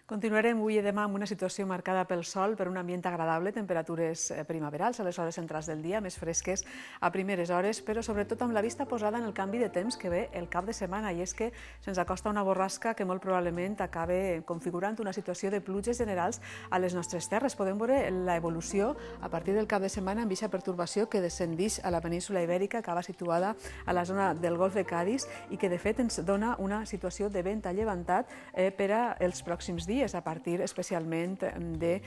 Continuarem avui i demà amb una situació marcada pel sol, per un ambient agradable, temperatures primaverals a les hores centrals del dia, més fresques a primeres hores, però sobretot amb la vista posada en el canvi de temps que ve el cap de setmana, i és que se'ns acosta una borrasca que molt probablement acabe configurant una situació de pluges generals a les nostres terres. Podem veure l'evolució a partir del cap de setmana amb aquesta pertorbació que descendix a la península Ibèrica, que va situada a la zona del Golf de Cadis i que de fet ens dona una situació de vent allevantat per als pròxims dies, a partir especialment de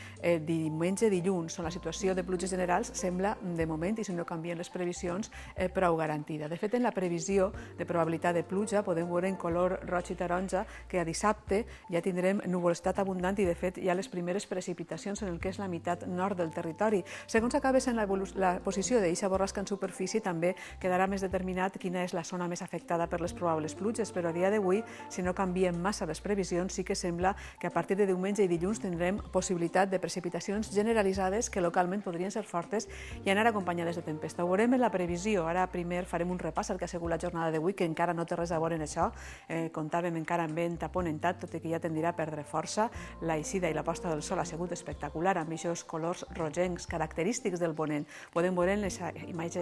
diumenge i dilluns, on la situació de pluges generals sembla, de moment, i si no canvien les previsions, prou garantida. De fet, en la previsió de probabilitat de pluja podem veure en color roig i taronja que a dissabte ja tindrem nuvolositat abundant i, de fet, hi ha les primeres precipitacions en el que és la meitat nord del territori. Segons acabes en la posició d'eixa borrasca en superfície, també quedarà més determinat quina és la zona més afectada per les probables pluges, però a dia d'avui, si no canvien massa les previsions, sí que sembla que a partir de diumenge i dilluns tindrem possibilitat de precipitacions generalitzades que localment podrien ser fortes i anar acompanyades de tempesta. Ho veurem en la previsió. Ara primer farem un repàs al que ha sigut la jornada d'avui, que encara no té res a veure en això. Comptàvem encara amb vent aponentat, tot i que ja tendirà a perdre força. La eixida i la posta del sol ha sigut espectacular, amb aquests colors rogencs característics del ponent. Podem veure en les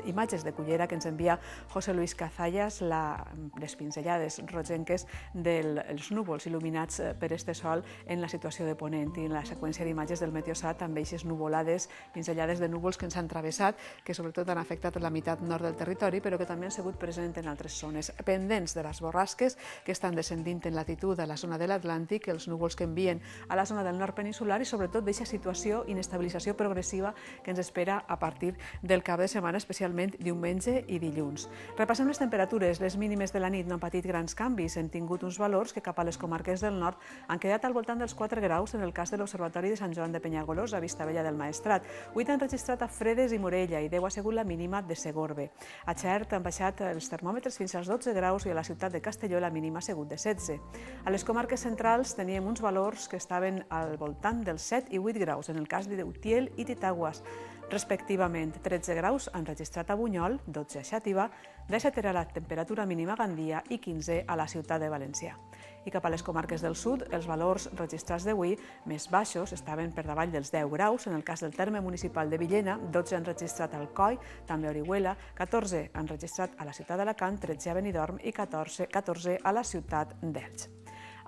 imatges de cullera que ens envia José Luis Cazallas les pinzellades rogenques dels núvols il·luminats per este sol en la situació de ponent, i en la seqüència d'imatges del Meteosat amb aquestes nuvolades, pinzellades de núvols que ens han travessat, que sobretot han afectat la meitat nord del territori, però que també han sigut presents en altres zones. Pendents de les borrasques que estan descendint en latitud a la zona de l'Atlàntic, els núvols que envien a la zona del nord peninsular i sobretot d'aquesta situació inestabilització progressiva que ens espera a partir del cap de setmana, especialment diumenge i dilluns. Repassem les temperatures. Les mínimes de la nit no han patit grans canvis. Hem tingut uns valors que cap a les comarques del nord han quedat al voltant dels 4 graus en el cas de l'Observatori de Sant Joan de Penyagolosa, a Vistabella del Maestrat. 8 han registrat a Fredes i Morella i 10 ha sigut la mínima de Segorbe. A Xert han baixat els termòmetres fins als 12 graus i a la ciutat de Castelló la mínima ha sigut de 16. A les comarques centrals teníem uns valors que estaven al voltant dels 7 i 8 graus, en el cas de Utiel i Titaguas, respectivament. 13 graus han registrat a Bunyol, 12 a Xàtiva, 17 era la temperatura mínima a Gandia i 15 a la ciutat de València. I cap a les comarques del sud, els valors registrats d'avui més baixos estaven per davall dels 10 graus. En el cas del terme municipal de Villena, 12 han registrat a Alcoi, també a Orihuela, 14 han registrat a la ciutat d'Alacant, 13 a Benidorm i 14 a la ciutat d'Elx.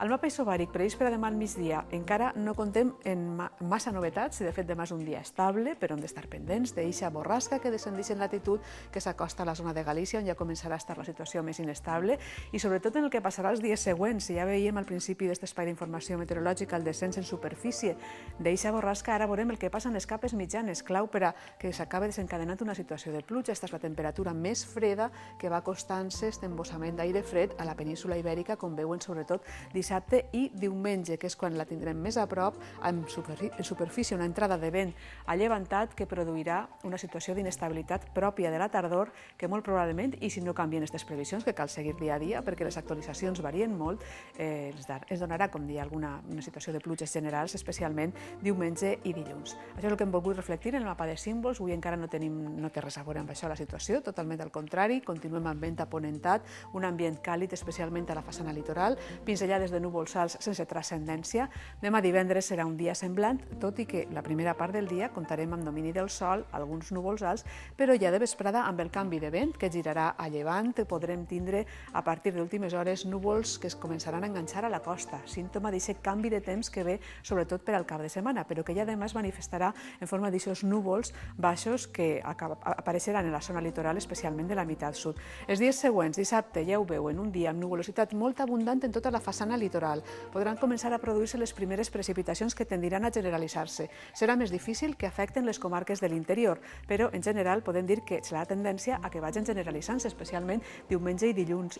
Al mapa isobàric previst per a demà al migdia encara no contem en massa novetats, i de fet demà és un dia estable, però hem d'estar pendents d'eixa borrasca que descendeix en latitud, que s'acosta a la zona de Galícia, on ja començarà a estar la situació més inestable, i sobretot en el que passarà els dies següents. Ja veiem al principi d'aquest espai d'informació meteorològica el descens en superfície d'eixa borrasca. Ara veurem el que passa en les capes mitjanes, clau per a que s'acabi desencadenant una situació de pluja. Aquesta és la temperatura més freda que va acostant-se, aquest embossament d'aire fred a la península Ibèrica, com veuen sobretot dissabte i diumenge, que és quan la tindrem més a prop, en superfície una entrada de vent allevantat que produirà una situació d'inestabilitat pròpia de la tardor que molt probablement, i si no canvien aquestes previsions, que cal seguir dia a dia perquè les actualitzacions varien molt, es donarà, com deia, una situació de pluges generals, especialment diumenge i dilluns. Això és el que hem volgut reflectir en el mapa de símbols. Avui encara no té res a veure amb això la situació, totalment al contrari, continuem amb vent aponentat, un ambient càlid, especialment a la façana litoral, pinzellades de núvols alts sense transcendència. Demà divendres serà un dia semblant, tot i que la primera part del dia comptarem amb domini del sol, alguns núvols alts, però ja de vesprada, amb el canvi de vent que girarà a llevant, podrem tindre a partir d'últimes hores núvols que es començaran a enganxar a la costa, símptoma d'aquest canvi de temps que ve sobretot per al cap de setmana, però que ja demà es manifestarà en forma d'aquests núvols baixos que apareixeran en la zona litoral, especialment de la meitat sud. Els dies següents, dissabte, ja ho veuen, un dia amb nuvolositat molt abundant en tota la façana litoral. Podran començar a produir-se les primeres precipitacions que tendiran a generalitzar-se. Serà més difícil que afecten les comarques de l'interior, però en general podem dir que serà la tendència a que vagin generalitzant-se, especialment diumenge i dilluns,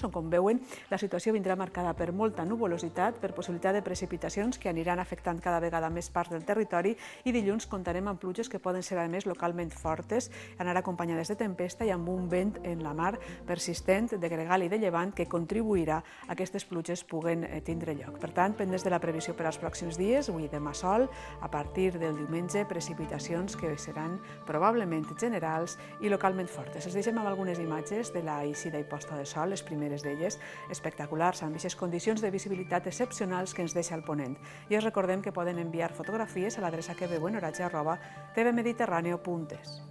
on, com veuen, la situació vindrà marcada per molta nuvolositat, per possibilitat de precipitacions que aniran afectant cada vegada més parts del territori, i dilluns comptarem amb pluges que poden ser, a més, localment fortes, anar acompanyades de tempesta i amb un vent en la mar persistent de gregal i de llevant que contribuirà a aquestes pluges puguen tindre lloc. Per tant, pendents de la previsió per als pròxims dies, avui i demà sol, a partir del diumenge, precipitacions que seran probablement generals i localment fortes. Els deixem amb algunes imatges de la eixida i posta de sol, les primeres d'elles, espectaculars, amb aquestes condicions de visibilitat excepcionals que ens deixa el ponent. I us recordem que poden enviar fotografies a l'adreça que veuen, oratge@tvmediterraneo.es.